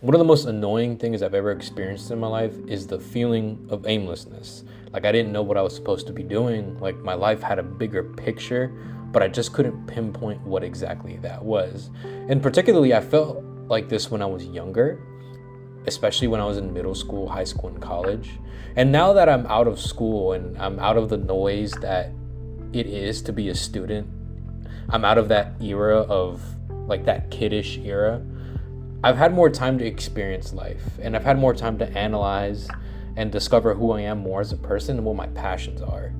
One of the most annoying things I've ever experienced in my life is the feeling of aimlessness. Like I didn't know what I was supposed to be doing. Like my life had a bigger picture, but I just couldn't pinpoint what exactly that was. And particularly, I felt like this when I was younger, especially when I was in middle school, high school, and college. And now that I'm out of school and I'm out of the noise that it is to be a student, I'm out of that era of like that kiddish era. I've had more time to experience life, and I've had more time to analyze and discover who I am more as a person and what my passions are.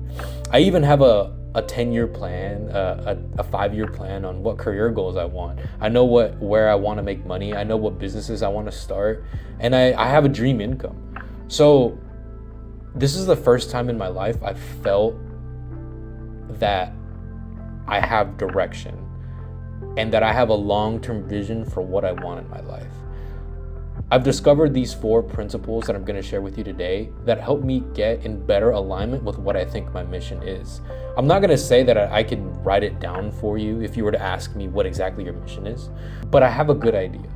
I even have a 10-year plan, a 5-year plan on what career goals I want. I know where I want to make money. I know what businesses I want to start, and I have a dream income. So this is the first time in my life I felt that I have direction and that I have a long-term vision for what I want in my life. I've discovered these 4 principles that I'm going to share with you today that help me get in better alignment with what I think my mission is. I'm not going to say that I can write it down for you if you were to ask me what exactly your mission is, but I have a good idea.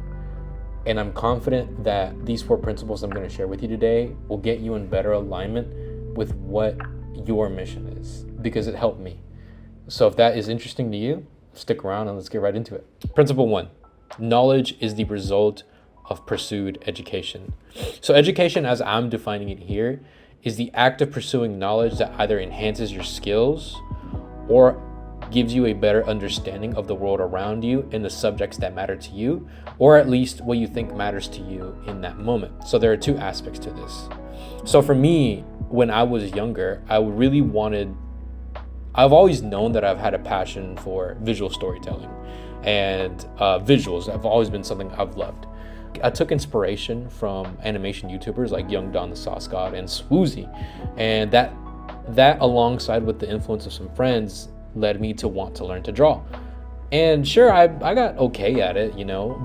And I'm confident that these 4 principles I'm going to share with you today will get you in better alignment with what your mission is, because it helped me. So if that is interesting to you, stick around and let's get right into it. Principle 1, knowledge is the result of pursued education. So education, as I'm defining it here, is the act of pursuing knowledge that either enhances your skills or gives you a better understanding of the world around you and the subjects that matter to you, or at least what you think matters to you in that moment. So there are 2 aspects to this. So for me, when I was younger, I've always known that I've had a passion for visual storytelling, and visuals have always been something I've loved. I took inspiration from animation YouTubers like Young Don the Sauce God and Swoozy, and that alongside with the influence of some friends led me to want to learn to draw. And sure, I got okay at it,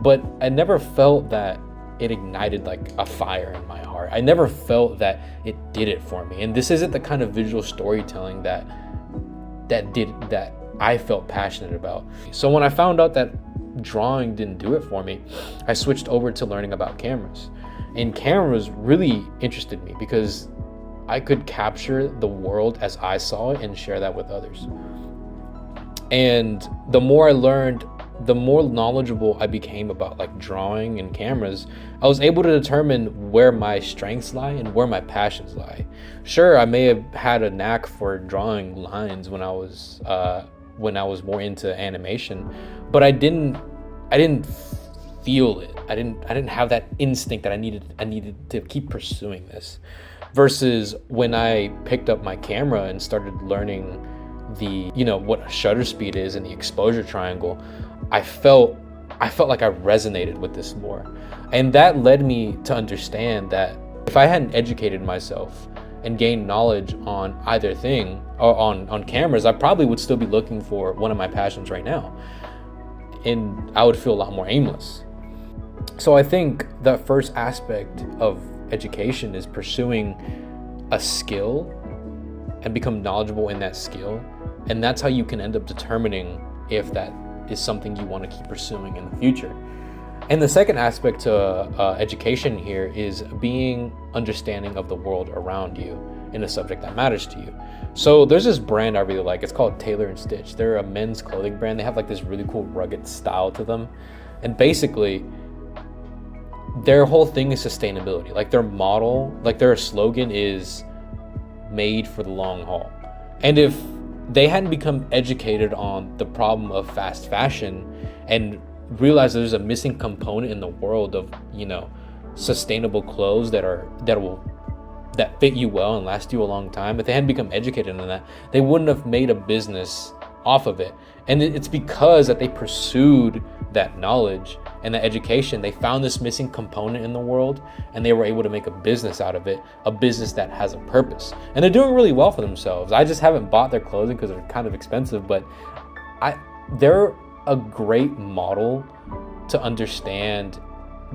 but I never felt that it ignited like a fire in my heart. I never felt that it did it for me. And this isn't the kind of visual storytelling that I felt passionate about. So when I found out that drawing didn't do it for me, I switched over to learning about cameras. And cameras really interested me because I could capture the world as I saw it and share that with others. And the more I learned, the more knowledgeable I became about like drawing and cameras. I was able to determine where my strengths lie and where my passions lie. Sure, I may have had a knack for drawing lines when I was more into animation, but I didn't feel it. I didn't have that instinct that I needed to keep pursuing this. Versus when I picked up my camera and started learning what shutter speed is and the exposure triangle, I felt like I resonated with this more. And that led me to understand that if I hadn't educated myself and gained knowledge on either thing, or on cameras, I probably would still be looking for one of my passions right now. And I would feel a lot more aimless. So I think the first aspect of education is pursuing a skill and become knowledgeable in that skill. And that's how you can end up determining if that is something you want to keep pursuing in the future. And the second aspect to education here is being understanding of the world around you in a subject that matters to you. So there's this brand I really like. It's called Taylor and Stitch. They're a men's clothing brand. They have like this really cool rugged style to them. And basically, their whole thing is sustainability. Like their slogan is made for the long haul. And if they hadn't become educated on the problem of fast fashion and realized there's a missing component in the world of, sustainable clothes that fit you well and last you a long time, if they hadn't become educated on that, they wouldn't have made a business off of it. And it's because that they pursued that knowledge and that education. They found this missing component in the world and they were able to make a business out of it, a business that has a purpose. And they're doing really well for themselves. I just haven't bought their clothing because they're kind of expensive, but they're a great model to understand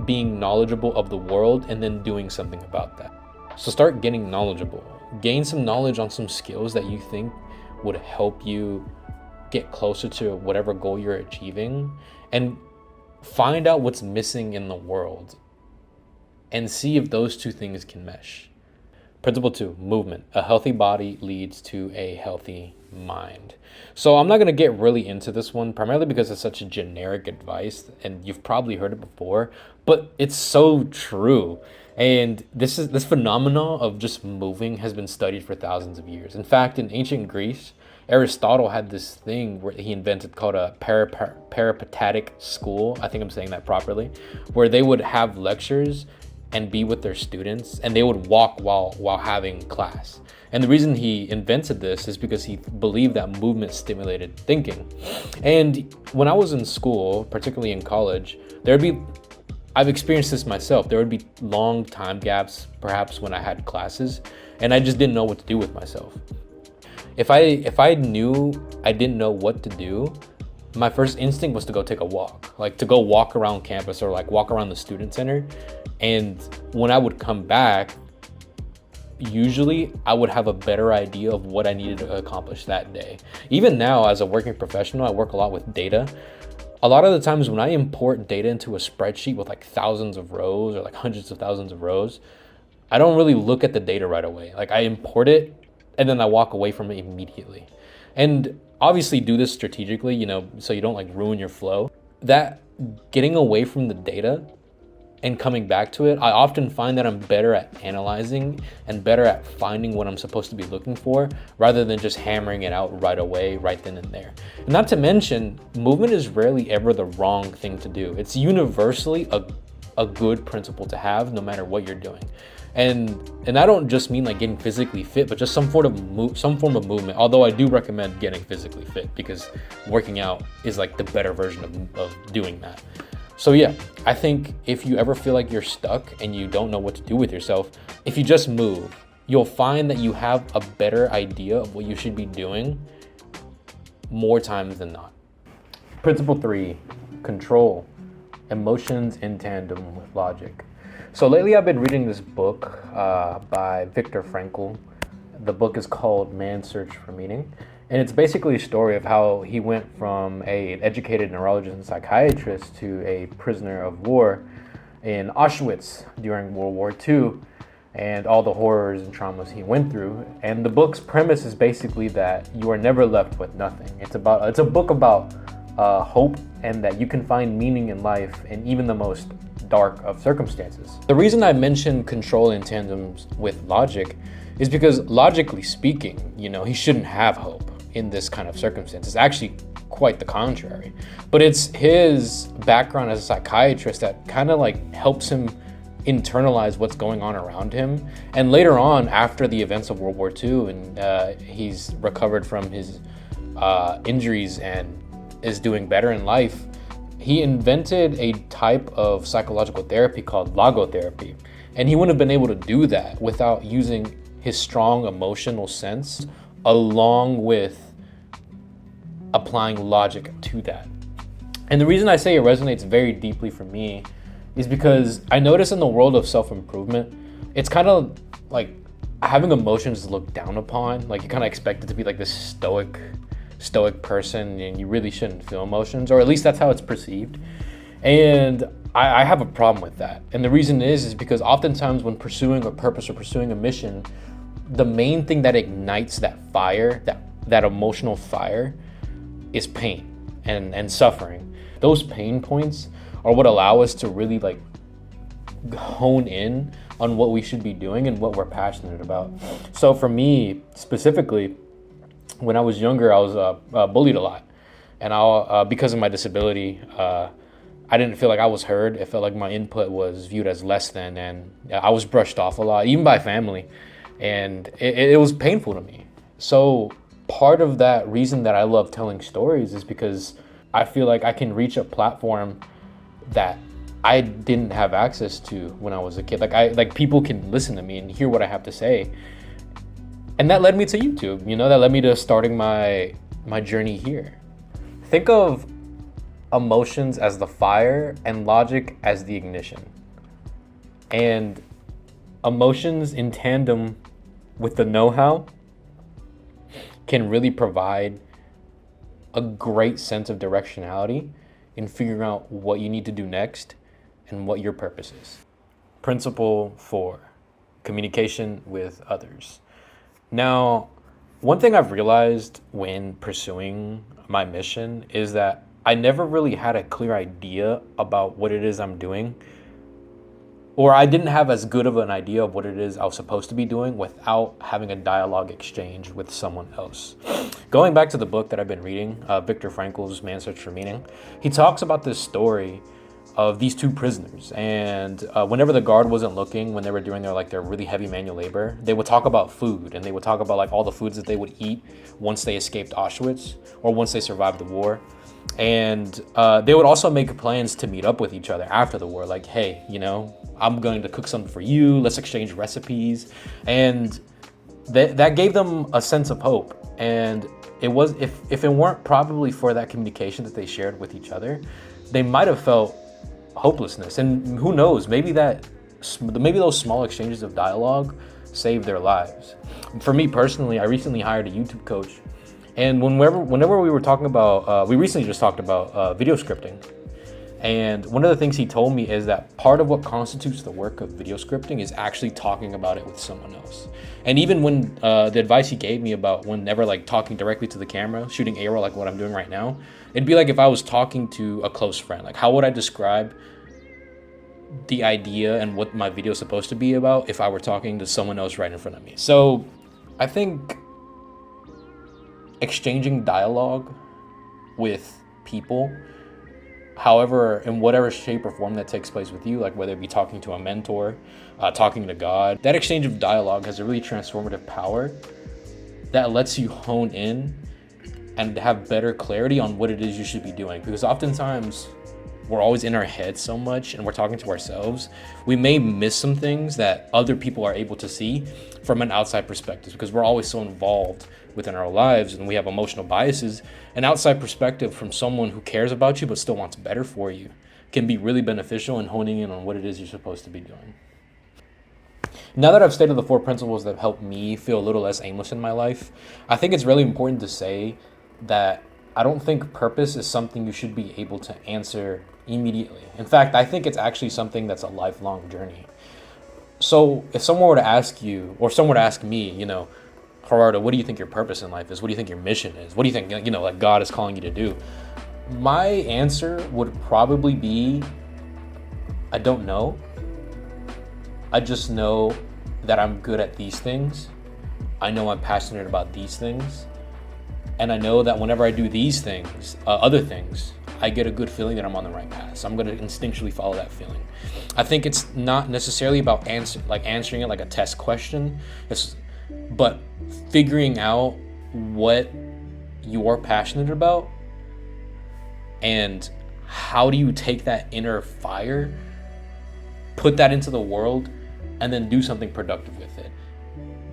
being knowledgeable of the world and then doing something about that. So start getting knowledgeable. Gain some knowledge on some skills that you think would help you get closer to whatever goal you're achieving, and find out what's missing in the world and see if those two things can mesh. Principle 2, movement. A healthy body leads to a healthy mind. So I'm not going to get really into this one, primarily because it's such a generic advice and you've probably heard it before, but it's so true. And this phenomenon of just moving has been studied for thousands of years. In fact, in ancient Greece, Aristotle had this thing where he invented called a peripatetic school. I think I'm saying that properly, where they would have lectures and be with their students, and they would walk while having class. And the reason he invented this is because he believed that movement stimulated thinking. And when I was in school, particularly in college, I've experienced this myself. There would be long time gaps, perhaps when I had classes, and I just didn't know what to do with myself. If I knew I didn't know what to do, my first instinct was to go take a walk, like to go walk around campus or like walk around the student center. And when I would come back, usually I would have a better idea of what I needed to accomplish that day. Even now, as a working professional, I work a lot with data. A lot of the times when I import data into a spreadsheet with like thousands of rows or like hundreds of thousands of rows, I don't really look at the data right away. Like I import it and then I walk away from it immediately. And obviously do this strategically, so you don't like ruin your flow. That getting away from the data and coming back to it, I often find that I'm better at analyzing and better at finding what I'm supposed to be looking for rather than just hammering it out right away, right then and there. And not to mention, movement is rarely ever the wrong thing to do. It's universally a good principle to have no matter what you're doing. And I don't just mean like getting physically fit, but just some form of movement. Although I do recommend getting physically fit because working out is like the better version of doing that. So yeah, I think if you ever feel like you're stuck and you don't know what to do with yourself, if you just move, you'll find that you have a better idea of what you should be doing more times than not. Principle 3, control. Emotions in tandem with logic. So lately I've been reading this book by Viktor Frankl. The book is called Man's Search for Meaning. And it's basically a story of how he went from an educated neurologist and psychiatrist to a prisoner of war in Auschwitz during World War II and all the horrors and traumas he went through. And the book's premise is basically that you are never left with nothing. It's a book about hope and that you can find meaning in life in even the most dark of circumstances. The reason I mentioned control in tandem with logic is because logically speaking, he shouldn't have hope in this kind of circumstance. It's actually quite the contrary. But it's his background as a psychiatrist that kind of like helps him internalize what's going on around him. And later on, after the events of World War II, and he's recovered from his injuries and is doing better in life, he invented a type of psychological therapy called logotherapy. And he wouldn't have been able to do that without using his strong emotional sense along with applying logic to that. And the reason I say it resonates very deeply for me is because I notice in the world of self-improvement, it's kind of like having emotions looked down upon. Like you kind of expect it to be like this stoic person, and you really shouldn't feel emotions, or at least that's how it's perceived. And I have a problem with that. And the reason is because oftentimes when pursuing a purpose or pursuing a mission, the main thing that ignites that fire, that emotional fire, is pain and suffering. Those pain points are what allow us to really like hone in on what we should be doing and what we're passionate about. So for me specifically, when I was younger, I was bullied a lot, and because of my disability, I didn't feel like I was heard. It felt like my input was viewed as less than, and I was brushed off a lot, even by family, and it was painful to me. So part of that reason that I love telling stories is because I feel like I can reach a platform that I didn't have access to when I was a kid. Like people can listen to me and hear what I have to say. And that led me to YouTube, that led me to starting my journey here. Think of emotions as the fire and logic as the ignition. And emotions in tandem with the know-how can really provide a great sense of directionality in figuring out what you need to do next and what your purpose is. Principle 4, communication with others. Now, one thing I've realized when pursuing my mission is that I never really had a clear idea about what it is I'm doing, or I didn't have as good of an idea of what it is I was supposed to be doing without having a dialogue exchange with someone else. Going back to the book that I've been reading, Viktor Frankl's Man's Search for Meaning, he talks about this story of these two prisoners, and whenever the guard wasn't looking, when they were doing their really heavy manual labor, they would talk about food, and they would talk about like all the foods that they would eat once they escaped Auschwitz or once they survived the war. And they would also make plans to meet up with each other after the war, like, hey, I'm going to cook something for you, let's exchange recipes. And that gave them a sense of hope. And it was, if it weren't probably for that communication that they shared with each other, they might have felt hopelessness. And who knows, maybe those small exchanges of dialogue saved their lives. For me personally, I recently hired a YouTube coach, and whenever we were talking about, we recently just talked about video scripting. And one of the things he told me is that part of what constitutes the work of video scripting is actually talking about it with someone else. And even when the advice he gave me about whenever like talking directly to the camera, shooting A-roll like what I'm doing right now, it'd be like if I was talking to a close friend. Like, how would I describe the idea and what my video is supposed to be about if I were talking to someone else right in front of me? So I think exchanging dialogue with people, however, in whatever shape or form that takes place with you, like whether it be talking to a mentor, talking to God, that exchange of dialogue has a really transformative power that lets you hone in and have better clarity on what it is you should be doing. Because oftentimes we're always in our head so much and we're talking to ourselves, we may miss some things that other people are able to see from an outside perspective, because we're always so involved within our lives and we have emotional biases. An outside perspective from someone who cares about you but still wants better for you can be really beneficial in honing in on what it is you're supposed to be doing. Now that I've stated the 4 principles that have helped me feel a little less aimless in my life, I think it's really important to say that I don't think purpose is something you should be able to answer immediately. In fact, I think it's actually something that's a lifelong journey. So if someone were to ask you, or someone were to ask me, Gerardo, what do you think your purpose in life is? What do you think your mission is? What do you think, like God is calling you to do? My answer would probably be, I don't know. I just know that I'm good at these things. I know I'm passionate about these things. And I know that whenever I do these things, other things, I get a good feeling that I'm on the right path. So I'm going to instinctually follow that feeling. I think it's not necessarily about answering it like a test question, but figuring out what you are passionate about and how do you take that inner fire, put that into the world, and then do something productive with it.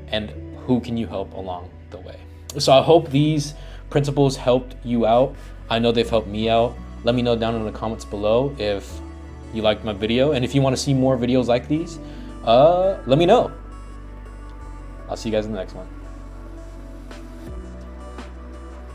And who can you help along the way? So I hope these principles helped you out. I know they've helped me out. Let me know down in the comments below if you liked my video. And if you want to see more videos like these, let me know. I'll see you guys in the next one.